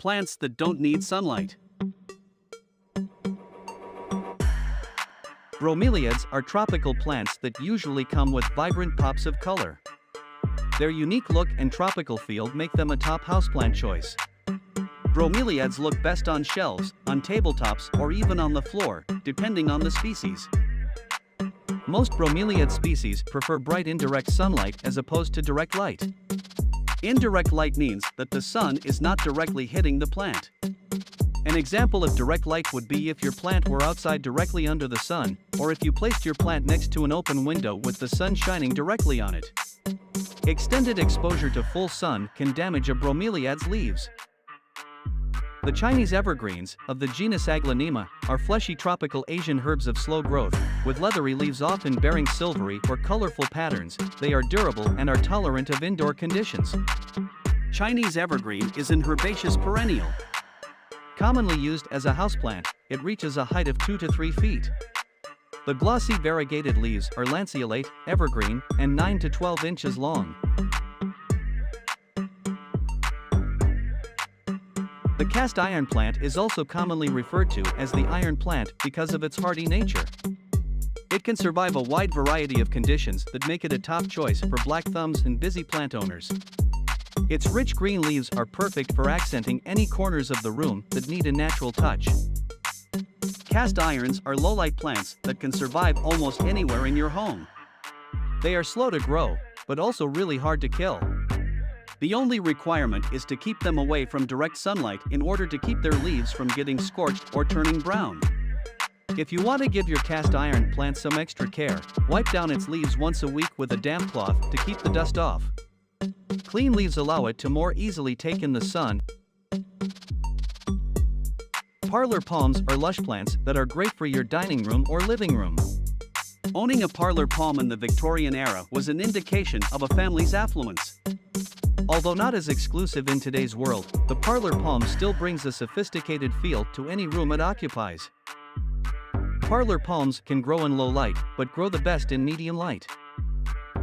Plants that don't need sunlight. Bromeliads are tropical plants that usually come with vibrant pops of color. Their unique look and tropical feel make them a top houseplant choice. Bromeliads look best on shelves, on tabletops, or even on the floor, depending on the species. Most bromeliad species prefer bright indirect sunlight as opposed to direct light. Indirect light means that the sun is not directly hitting the plant. An example of direct light would be if your plant were outside directly under the sun, or if you placed your plant next to an open window with the sun shining directly on it. Extended exposure to full sun can damage a bromeliad's leaves. The Chinese evergreens, of the genus Aglaomema, are fleshy tropical Asian herbs of slow growth, with leathery leaves often bearing silvery or colorful patterns. They are durable and are tolerant of indoor conditions. Chinese evergreen is an herbaceous perennial. Commonly used as a houseplant, it reaches a height of 2 to 3 feet. The glossy variegated leaves are lanceolate, evergreen, and 9 to 12 inches long. The cast iron plant is also commonly referred to as the iron plant because of its hardy nature. It can survive a wide variety of conditions that make it a top choice for black thumbs and busy plant owners. Its rich green leaves are perfect for accenting any corners of the room that need a natural touch. Cast irons are low-light plants that can survive almost anywhere in your home. They are slow to grow, but also really hard to kill. The only requirement is to keep them away from direct sunlight in order to keep their leaves from getting scorched or turning brown. If you want to give your cast iron plant some extra care, wipe down its leaves once a week with a damp cloth to keep the dust off. Clean leaves allow it to more easily take in the sun. Parlor palms are lush plants that are great for your dining room or living room. Owning a parlor palm in the Victorian era was an indication of a family's affluence. Although not as exclusive in today's world, the parlor palm still brings a sophisticated feel to any room it occupies. Parlor palms can grow in low light, but grow the best in medium light.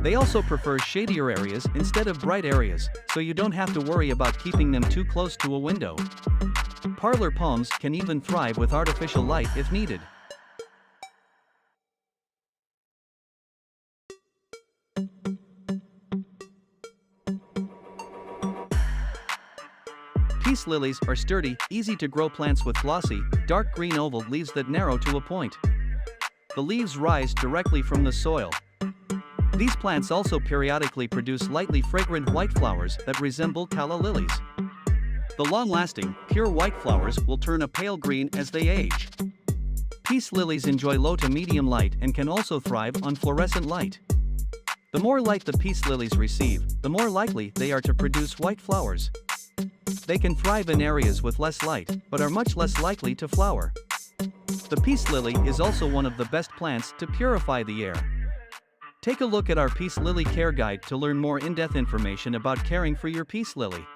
They also prefer shadier areas instead of bright areas, so you don't have to worry about keeping them too close to a window. Parlor palms can even thrive with artificial light if needed. Peace lilies are sturdy, easy-to-grow plants with glossy, dark green oval leaves that narrow to a point. The leaves rise directly from the soil. These plants also periodically produce lightly fragrant white flowers that resemble calla lilies. The long-lasting, pure white flowers will turn a pale green as they age. Peace lilies enjoy low to medium light and can also thrive on fluorescent light. The more light the peace lilies receive, the more likely they are to produce white flowers. They can thrive in areas with less light, but are much less likely to flower. The peace lily is also one of the best plants to purify the air. Take a look at our Peace Lily Care Guide to learn more in-depth information about caring for your peace lily.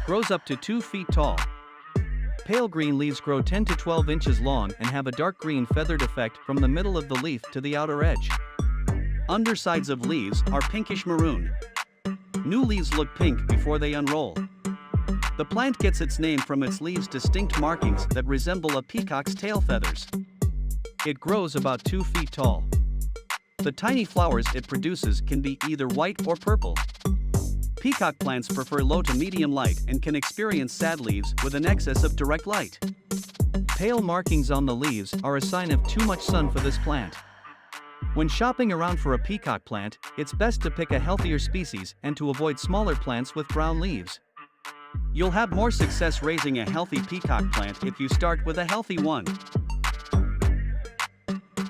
Grows up to 2 feet tall. Pale green leaves grow 10 to 12 inches long and have a dark green feathered effect from the middle of the leaf to the outer edge. Undersides of leaves are pinkish maroon. New leaves look pink before they unroll. The plant gets its name from its leaves' distinct markings that resemble a peacock's tail feathers. It grows about 2 feet tall. The tiny flowers it produces can be either white or purple. Peacock plants prefer low to medium light and can experience sad leaves with an excess of direct light. Pale markings on the leaves are a sign of too much sun for this plant. When shopping around for a peacock plant, it's best to pick a healthier species and to avoid smaller plants with brown leaves. You'll have more success raising a healthy peacock plant if you start with a healthy one.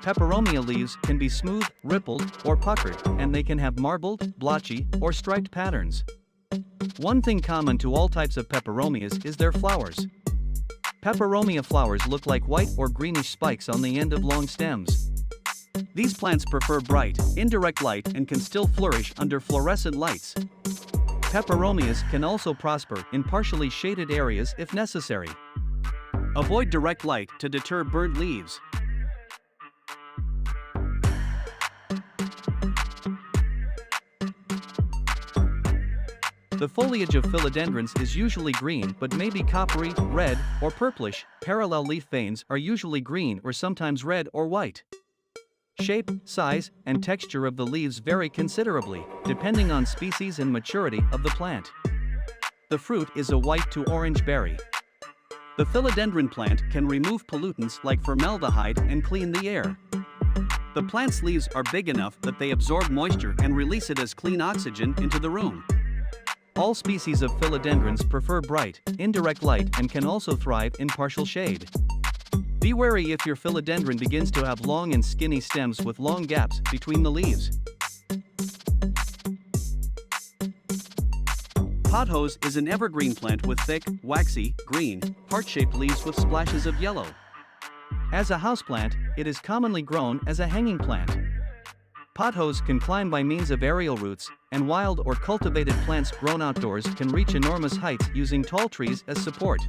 Peperomia leaves can be smooth, rippled, or puckered, and they can have marbled, blotchy, or striped patterns. One thing common to all types of peperomias is their flowers. Peperomia flowers look like white or greenish spikes on the end of long stems. These plants prefer bright, indirect light and can still flourish under fluorescent lights. Peperomias can also prosper in partially shaded areas if necessary. Avoid direct light to deter burnt leaves. The foliage of philodendrons is usually green but may be coppery, red, or purplish. Parallel leaf veins are usually green or sometimes red or white. Shape, size, and texture of the leaves vary considerably, depending on species and maturity of the plant. The fruit is a white to orange berry. The philodendron plant can remove pollutants like formaldehyde and clean the air. The plant's leaves are big enough that they absorb moisture and release it as clean oxygen into the room. All species of philodendrons prefer bright, indirect light and can also thrive in partial shade. Be wary if your philodendron begins to have long and skinny stems with long gaps between the leaves. Pothos is an evergreen plant with thick, waxy, green, heart-shaped leaves with splashes of yellow. As a houseplant, it is commonly grown as a hanging plant. Pothos can climb by means of aerial roots, and wild or cultivated plants grown outdoors can reach enormous heights using tall trees as support.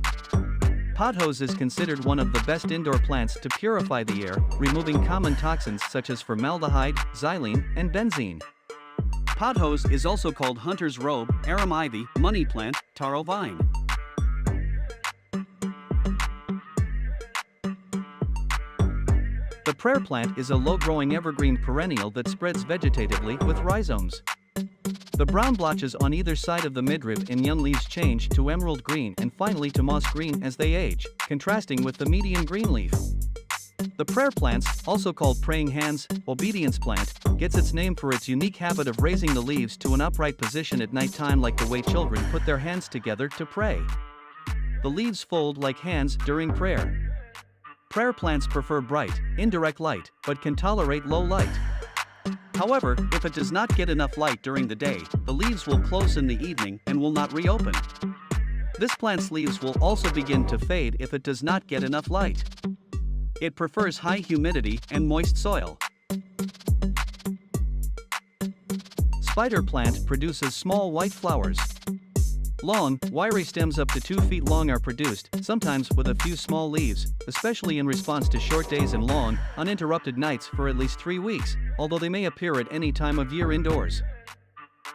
Pothos is considered one of the best indoor plants to purify the air, removing common toxins such as formaldehyde, xylene, and benzene. Pothos is also called hunter's robe, arum ivy, money plant, taro vine. The prayer plant is a low-growing evergreen perennial that spreads vegetatively with rhizomes. The brown blotches on either side of the midrib in young leaves change to emerald green and finally to moss green as they age, contrasting with the median green leaf. The prayer plant, also called praying hands, obedience plant, gets its name for its unique habit of raising the leaves to an upright position at nighttime, like the way children put their hands together to pray. The leaves fold like hands during prayer. Prayer plants prefer bright, indirect light, but can tolerate low light. However, if it does not get enough light during the day, the leaves will close in the evening and will not reopen. This plant's leaves will also begin to fade if it does not get enough light. It prefers high humidity and moist soil. Spider plant produces small white flowers. Long, wiry stems up to 2 feet long are produced, sometimes with a few small leaves, especially in response to short days and long, uninterrupted nights for at least 3 weeks, although they may appear at any time of year indoors.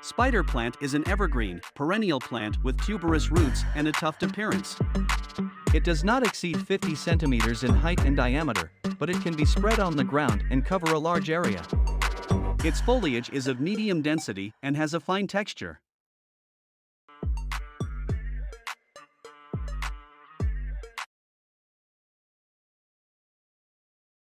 Spider plant is an evergreen, perennial plant with tuberous roots and a tuft appearance. It does not exceed 50 centimeters in height and diameter, but it can be spread on the ground and cover a large area. Its foliage is of medium density and has a fine texture.